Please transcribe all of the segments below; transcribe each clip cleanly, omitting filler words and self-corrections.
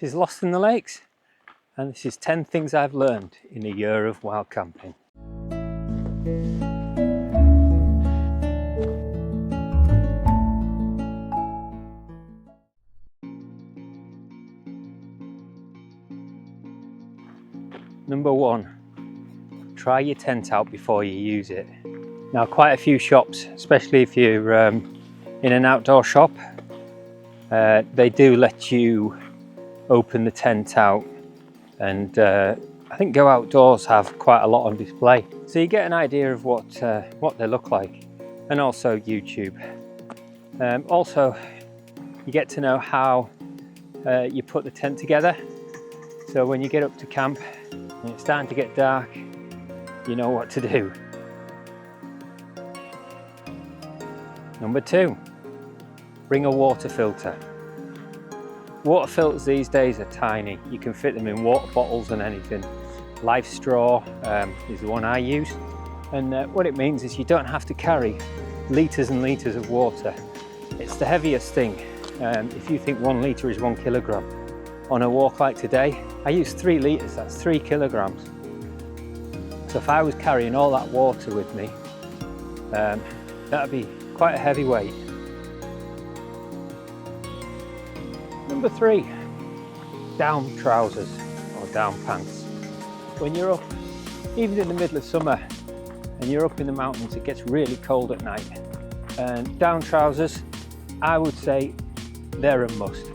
This is Lost in the Lakes, and this is 10 things I've learned in a year of wild camping. Number 1, try your tent out before you use it. Now, quite a few shops, especially if you're in an outdoor shop, they do let you open the tent out, and I think Go Outdoors have quite a lot on display, so you get an idea of what they look like, and also YouTube. Also, you get to know how you put the tent together, so when you get up to camp and it's starting to get dark, you know what to do. Number 2, bring a water filter. Water filters these days are tiny. You can fit them in water bottles and anything. Life Straw is the one I use. And what it means is you don't have to carry litres and litres of water. It's the heaviest thing. If you think 1 litre is 1 kilogram, on a walk like today, I use 3 litres, that's 3 kilograms. So if I was carrying all that water with me, that'd be quite a heavy weight. Number 3, down trousers or down pants. When you're up, even in the middle of summer, and you're up in the mountains, it gets really cold at night. And down trousers, I would say they're a must.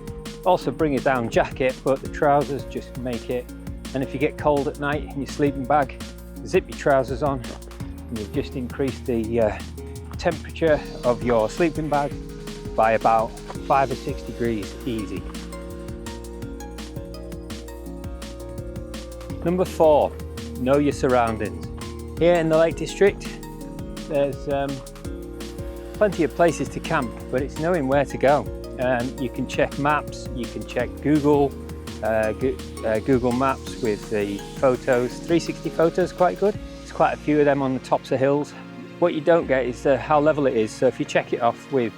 Also bring a down jacket, but the trousers just make it. And if you get cold at night in your sleeping bag, zip your trousers on, and you've just increased the temperature of your sleeping bag by about 5 or 6 degrees, easy. Number 4, know your surroundings. Here in the Lake District, there's plenty of places to camp, but it's knowing where to go. You can check maps, you can check Google Maps with the photos. 360 photos, quite good. There's quite a few of them on the tops of hills. What you don't get is how level it is, so if you check it off with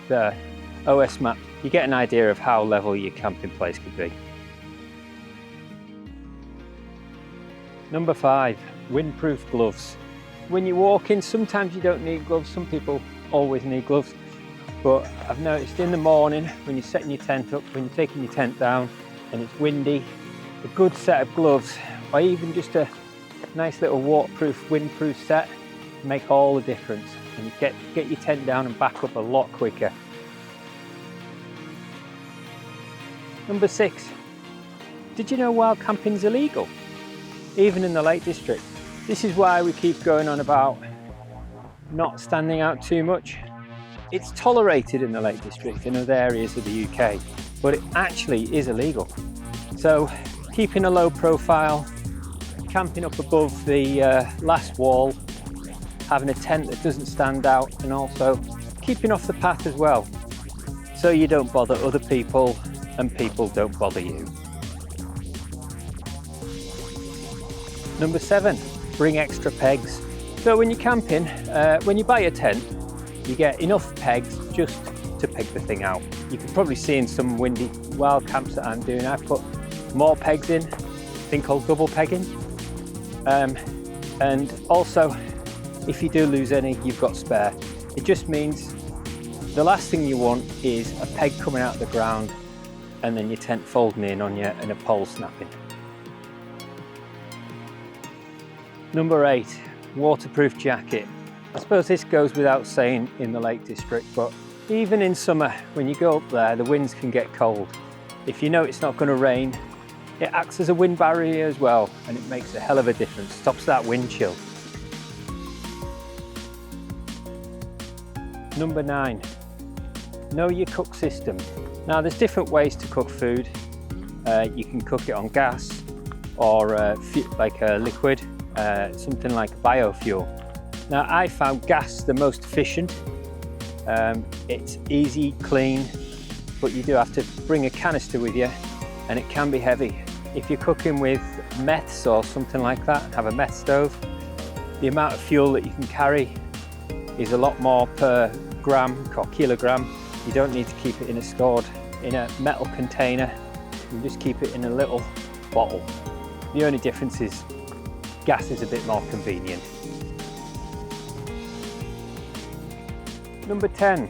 OS Maps, you get an idea of how level your camping place could be. Number 5, windproof gloves. When you're walking, sometimes you don't need gloves, some people always need gloves, but I've noticed in the morning when you're setting your tent up, when you're taking your tent down and it's windy, a good set of gloves, or even just a nice little waterproof, windproof set, make all the difference, and you get your tent down and back up a lot quicker. Number 6, did you know wild camping is illegal? Even in the Lake District. This is why we keep going on about not standing out too much. It's tolerated in the Lake District and other areas of the UK, but it actually is illegal. So keeping a low profile, camping up above the last wall, having a tent that doesn't stand out, and also keeping off the path as well, so you don't bother other people and people don't bother you. Number 7, bring extra pegs. So when you're camping, when you buy a tent, you get enough pegs just to peg the thing out. You can probably see in some windy wild camps that I'm doing, I put more pegs in, a thing called double pegging. And also, if you do lose any, you've got spare. It just means the last thing you want is a peg coming out of the ground and then your tent folding in on you and a pole snapping. Number 8, waterproof jacket. I suppose this goes without saying in the Lake District, but even in summer, when you go up there, the winds can get cold. If you know it's not going to rain, it acts as a wind barrier as well, and it makes a hell of a difference, stops that wind chill. Number 9, know your cook system. Now there's different ways to cook food. You can cook it on gas or like a liquid, something like biofuel. Now I found gas the most efficient. It's easy, clean, but you do have to bring a canister with you and it can be heavy. If you're cooking with meths or something like that, have a meth stove, the amount of fuel that you can carry is a lot more per gram or kilogram. You don't need to keep it stored in a metal container. and just keep it in a little bottle. The only difference is gas is a bit more convenient. Number 10,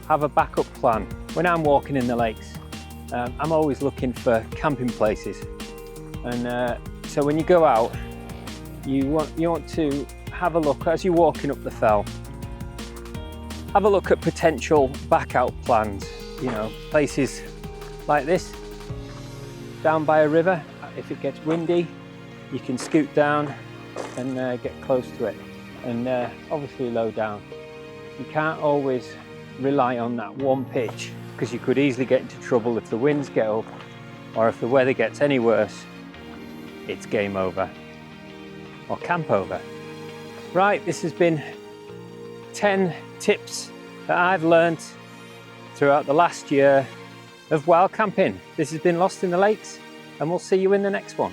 have a backup plan. When I'm walking in the lakes, I'm always looking for camping places, and so when you go out, you want to have a look as you're walking up the fell. Have a look at potential back out plans. You know, places like this, down by a river. If it gets windy, you can scoot down and get close to it, and obviously low down. You can't always rely on that one pitch, because you could easily get into trouble if the winds get up, or if the weather gets any worse, it's game over or camp over. Right, this has been 10 tips that I've learned throughout the last year of wild camping. This has been Lost in the Lakes, and we'll see you in the next one.